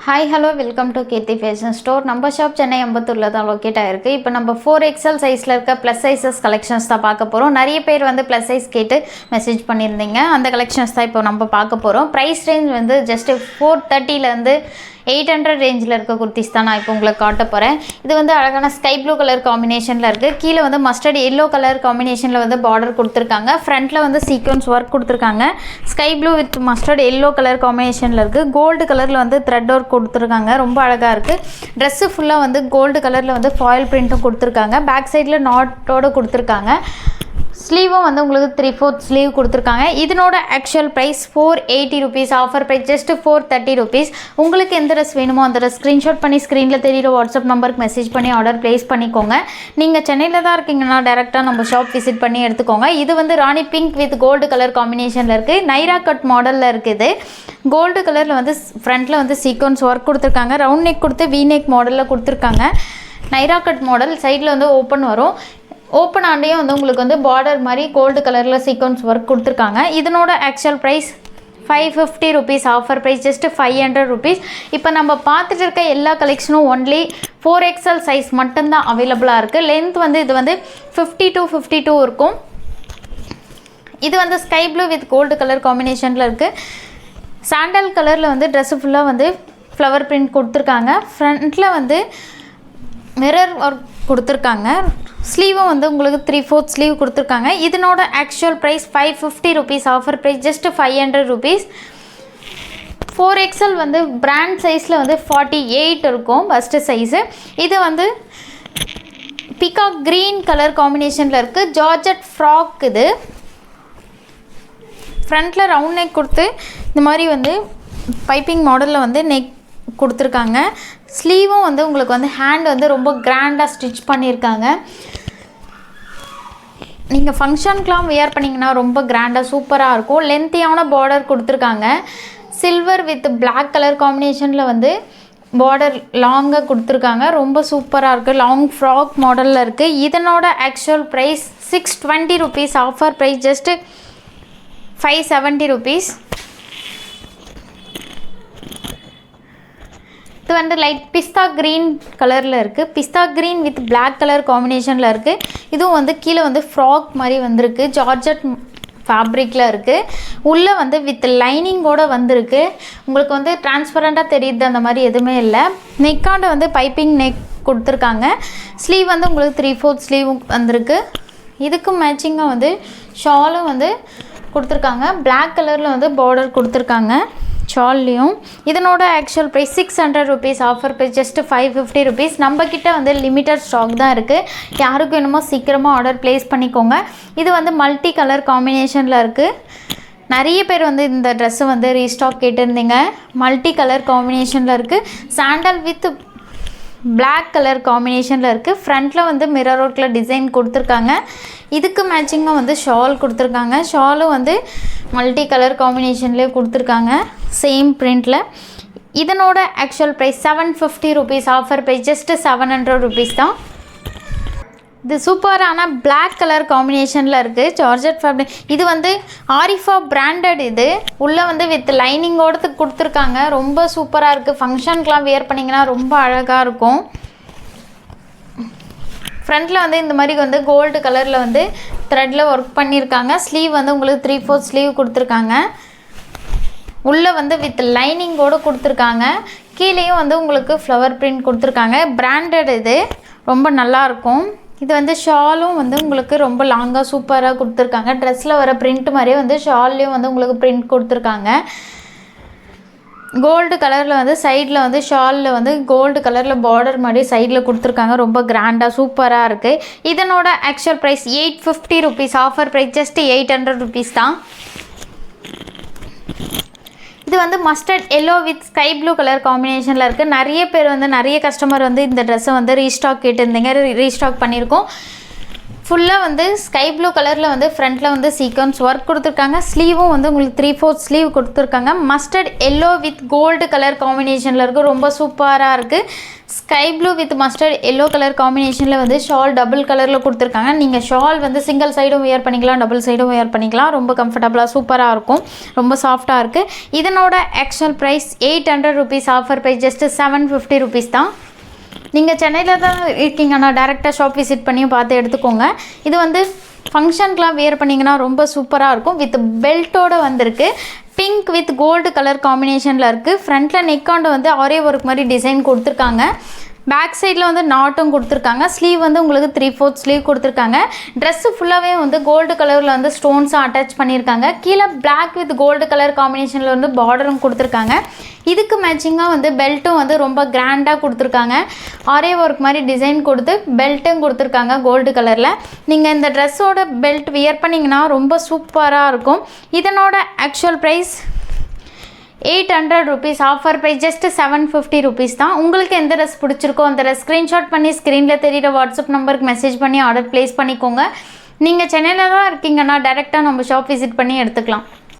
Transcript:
Hi hello welcome to Keerthi fashion store. நம்ம shop Chennai அம்பத்தூரில் தான் லொக்கேட் ஆகிருக்கு. இப்போ நம்ம 4XL சைஸில் இருக்க ப்ளஸ் சைஸஸ் கலெக்ஷன்ஸ் தான் பார்க்க போகிறோம். நிறைய பேர் வந்து ப்ளஸ் சைஸ் கேட்டு மெசேஜ் பண்ணியிருந்தீங்க. அந்த கலெக்ஷன்ஸ் தான் இப்போ நம்ம பார்க்க போகிறோம். ப்ரைஸ் ரேஞ்ச் வந்து ஜஸ்ட்டு 430 800 ரேஞ்சில் இருக்க குர்த்திஸ் தான் நான் இப்போ உங்களுக்கு காட்ட போகிறேன். இது வந்து அழகான ஸ்கை ப்ளூ கலர் காம்பினேஷனில் இருக்குது. கீழே வந்து மஸ்டர்ட் எல்லோ கலர் காம்பினேஷனில் வந்து பார்டர் கொடுத்துருக்காங்க. ஃப்ரண்ட்டில் வந்து சீக்வன்ஸ் ஒர்க் கொடுத்துருக்காங்க. Sky blue with mustard yellow colour காம்பினேஷனில் இருக்குது. கோல்டு கலரில் வந்து த்ரெட் ஒர்க் கொடுத்துருக்காங்க. ரொம்ப அழகாக இருக்குது. ட்ரெஸ்ஸு ஃபுல்லாக வந்து கோல்டு கலரில் வந்து ஃபாயில் பிரிண்ட்டும் கொடுத்துருக்காங்க. பேக் சைடில் நாட்டோடு கொடுத்துருக்காங்க. ஸ்லீவும் வந்து உங்களுக்கு 3/4 ஸ்லீவ் கொடுத்துருக்காங்க. இதனோட actual price 480 rupees. Offer price just 430 rupees. உங்களுக்கு எந்த ட்ரெஸ் வேணுமோ அந்த ட்ரெஸ் ஸ்க்ரீன்ஷாட் பண்ணி ஸ்க்ரீனில் தெரியிற வாட்ஸ்அப் நம்பருக்கு மெசேஜ் பண்ணி ஆர்டர் ப்ளேஸ் பண்ணிக்கோங்க. நீங்கள் சென்னையில் தான் இருக்கீங்கன்னா டேரெக்டாக நம்ம ஷாப் விசிட் பண்ணி எடுத்துக்கோங்க. இது வந்து ராணி பிங்க் வித் கோல்டு கலர் காம்பினேஷனில் இருக்குது. நைரா கட் மாடலில் இருக்குது. கோல்டு கலரில் வந்து ஃப்ரண்ட்டில் வந்து சீக்வன்ஸ் ஒர்க் கொடுத்துருக்காங்க. ரவுண்ட் நெக் கொடுத்து வி நெக் மாடலில் கொடுத்துருக்காங்க. நைரா கட் மாடல் சைடில் வந்து ஓப்பன் வரும். ஓப்பன் ஆண்டையும் வந்து உங்களுக்கு வந்து பார்டர் மாதிரி கோல்டு கலரில் சீக்வன்ஸ் ஒர்க் கொடுத்துருக்காங்க. இதனோட actual price 550 rupees. Offer price just 500 rupees. இப்போ நம்ம பார்த்துட்டு இருக்க எல்லா கலெக்ஷனும் ஒன்லி 4XL சைஸ் மட்டும்தான் அவைலபிளாக இருக்குது. லென்த் வந்து இது வந்து 50 to 52 இருக்கும். இது வந்து sky blue with gold colour காம்பினேஷனில் இருக்குது. சாண்டல் கலரில் வந்து ட்ரெஸ்ஸு ஃபுல்லாக வந்து ஃப்ளவர் பிரிண்ட் கொடுத்துருக்காங்க. ஃப்ரண்ட்டில் வந்து மிரர் ஒர்க் கொடுத்துருக்காங்க. ஸ்லீவும் வந்து உங்களுக்கு 3/4 ஸ்லீவ் கொடுத்துருக்காங்க. இதனோட actual price 550 rupees. Offer price just 500 rupees. 4XL வந்து பிராண்ட் சைஸில் வந்து 48 இருக்கும் ஃபஸ்ட்டு சைஸு. இது வந்து பிகாக் க்ரீன் கலர் காம்பினேஷனில் இருக்குது. Georgette frock. இது ஃப்ரண்ட்டில் ரவுண்ட் நெக் கொடுத்து இந்த மாதிரி வந்து பைப்பிங் மாடலில் வந்து நெக் கொடுத்துருக்காங்க. ஸ்லீவும் வந்து உங்களுக்கு வந்து ஹேண்ட் வந்து ரொம்ப கிராண்டாக ஸ்டிச் பண்ணியிருக்காங்க. நீங்கள் ஃபங்க்ஷனுக்கெலாம் வியர் பண்ணிங்கன்னா ரொம்ப கிராண்டாக சூப்பராக இருக்கும். லென்த்தியான பார்டர் கொடுத்துருக்காங்க. சில்வர் வித் பிளாக் கலர் காம்பினேஷனில் வந்து பார்டர் லாங்காக கொடுத்துருக்காங்க. ரொம்ப சூப்பராக இருக்குது. லாங் ஃப்ராக் மாடலில் இருக்குது. இதனோட actual price 620 rupees. Offer price just 570 rupees. இது வந்து லைட் பிஸ்தா க்ரீன் கலரில் இருக்குது. Pista green with black colour காம்பினேஷனில் இருக்குது. இதுவும் வந்து கீழே வந்து ஃப்ராக் மாதிரி வந்திருக்கு. ஜார்ஜட் ஃபேப்ரிக்கில் இருக்குது. உள்ளே வந்து வித் லைனிங்கோடு வந்திருக்கு. உங்களுக்கு வந்து டிரான்ஸ்பரண்ட்டாக தெரியுது அந்த மாதிரி எதுவுமே இல்லை. நெக்காண்ட வந்து பைப்பிங் நெக் கொடுத்துருக்காங்க. ஸ்லீவ் வந்து உங்களுக்கு 3/4 ஸ்லீவ் வந்திருக்கு. இதுக்கும் மேட்சிங்காக வந்து ஷாலும் வந்து கொடுத்துருக்காங்க. பிளாக் கலரில் வந்து பார்டர் கொடுத்துருக்காங்க ஷால்லையும். இதனோட actual price 600 rupees. Offer price just 550 rupees. நம்மக்கிட்ட வந்து லிமிட்டட் ஸ்டாக் தான் இருக்குது. யாருக்கு வேணுமோ சீக்கிரமாக ஆர்டர் ப்ளேஸ் பண்ணிக்கோங்க. இது வந்து மல்டி கலர் காம்பினேஷனில் இருக்குது. நிறைய பேர் வந்து இந்த ட்ரெஸ்ஸு வந்து ரீஸ்டாக் கேட்டிருந்தீங்க. மல்டி கலர் காம்பினேஷனில் இருக்குது. சாண்டல் வித் பிளாக் கலர் காம்பினேஷனில் இருக்குது. ஃப்ரண்ட்டில் வந்து மிரர் ஒர்க்கில் டிசைன் கொடுத்துருக்காங்க. இதுக்கு மேட்சிங்காக வந்து ஷால் கொடுத்துருக்காங்க. ஷாலும் வந்து மல்டி கலர் காம்பினேஷன்லேயே கொடுத்துருக்காங்க சேம் பிரிண்டில். இதனோட actual price 750 rupees. Offer price just 700 rupees தான். இது சூப்பரான பிளாக் கலர் காம்பினேஷனில் இருக்குது. Georgette fabric. இது வந்து ஆரிஃபா பிராண்டட். இது உள்ளே வந்து வித் லைனிங்கோடு கொடுத்துருக்காங்க. ரொம்ப சூப்பராக இருக்குது. ஃபங்க்ஷனுக்கெலாம் வியர் பண்ணிங்கன்னா ரொம்ப அழகாக இருக்கும். ஃப்ரண்ட்டில் வந்து இந்த மாதிரி வந்து கோல்டு கலரில் வந்து த்ரெட்டில் ஒர்க் பண்ணியிருக்காங்க. ஸ்லீவ் வந்து உங்களுக்கு 3/4 ஸ்லீவ் கொடுத்துருக்காங்க. உள்ளே வந்து வித் லைனிங்கோடு கொடுத்துருக்காங்க. கீழேயும் வந்து உங்களுக்கு ஃப்ளவர் பிரிண்ட் கொடுத்துருக்காங்க. பிராண்டட். இது ரொம்ப நல்லாயிருக்கும். இது வந்து ஷாலும் வந்து உங்களுக்கு ரொம்ப லாங்காக சூப்பராக கொடுத்துருக்காங்க. ட்ரெஸ்ஸில் வர பிரிண்ட் மாதிரியே வந்து ஷால்லையும் வந்து உங்களுக்கு பிரிண்ட் கொடுத்துருக்காங்க. கோல்டு கலரில் வந்து சைடில் வந்து ஷாலில் வந்து கோல்டு கலரில் பார்டர் மாதிரி சைடில் கொடுத்துருக்காங்க. ரொம்ப கிராண்டாக சூப்பராக இருக்குது. இதனோட actual price 850 rupees. Offer price just 800 rupees தான். இது வந்து mustard yellow with sky blue colour காம்பினேஷனில் இருக்குது. நிறைய பேர் வந்து நிறைய கஸ்டமர் வந்து இந்த ட்ரெஸ்ஸை வந்து ரீஸ்டாக் கேட்டிருந்தீங்க. ரீஸ்டாக் பண்ணியிருக்கோம். ஃபுல்லாக வந்து ஸ்கை ப்ளூ கலரில் வந்து ஃப்ரண்ட்டில் வந்து சீக்வன்ஸ் ஒர்க் கொடுத்துருக்காங்க. ஸ்லீவும் வந்து உங்களுக்கு 3/4 ஸ்லீவ் கொடுத்துருக்காங்க. Mustard yellow with gold colour காம்பினேஷனில் இருக்குது. ரொம்ப சூப்பராக இருக்குது. Sky blue with mustard yellow colour காம்பினேஷனில் வந்து ஷால் டபுள் கலரில் கொடுத்துருக்காங்க. நீங்கள் ஷால் வந்து சிங்கிள் சைடும் வியர் பண்ணிக்கலாம், டபுள் சைடும் வியர் பண்ணிக்கலாம். ரொம்ப கம்ஃபர்டபுளாக சூப்பராக இருக்கும். ரொம்ப சாஃப்டாக இருக்குது. இதனோட actual price 800 rupees. Offer price just 750 rupees தான். நீங்கள் சென்னையில் தான் இருக்கீங்கன்னா டேரெக்டாக ஷாப் விசிட் பண்ணியும் பார்த்து எடுத்துக்கோங்க. இது வந்து ஃபங்க்ஷனுக்குலாம் வியர் பண்ணிங்கன்னா ரொம்ப சூப்பராக இருக்கும். வித் பெல்ட்டோடு வந்திருக்கு. பிங்க் வித் கோல்டு கலர் காம்பினேஷனில் இருக்குது. ஃப்ரண்ட்டில் நெக்காண்டு வந்து ஆரே ஒர்க் மாதிரி டிசைன் கொடுத்துருக்காங்க. பேக் சைடில் வந்து நாட்டும் கொடுத்துருக்காங்க. ஸ்லீவ் வந்து உங்களுக்கு 3/4 ஸ்லீவ் கொடுத்துருக்காங்க. ட்ரெஸ்ஸு ஃபுல்லாகவே வந்து கோல்டு கலரில் வந்து ஸ்டோன்ஸும் அட்டாச் பண்ணியிருக்காங்க. கீழே பிளாக் வித் கோல்டு கலர் காம்பினேஷனில் வந்து பார்டரும் கொடுத்துருக்காங்க. இதுக்கு மேட்சிங்காக வந்து பெல்ட்டும் வந்து ரொம்ப கிராண்டாக கொடுத்துருக்காங்க. ஆரே ஒர்க் மாதிரி டிசைன் கொடுத்து பெல்ட்டும் கொடுத்துருக்காங்க கோல்டு கலரில். நீங்கள் இந்த ட்ரெஸ்ஸோட பெல்ட் வியர் பண்ணிங்கன்னா ரொம்ப சூப்பராக இருக்கும். இதனோட actual price 800 rupees. Offer price just 750 rupees தான். உங்களுக்கு எந்த ட்ரெஸ் பிடிச்சிருக்கோ அந்த ட்ரெஸ் ஸ்க்ரீன்ஷாட் பண்ணி ஸ்க்ரீனில் தெரியிற வாட்ஸ்அப் நம்பருக்கு மெசேஜ் பண்ணி ஆர்டர் ப்ளேஸ் பண்ணிக்கோங்க. நீங்கள் சென்னையில் தான் இருக்கீங்கன்னா டேரெக்டாக நம்ம ஷாப் விசிட் பண்ணி எடுத்துக்கலாம்.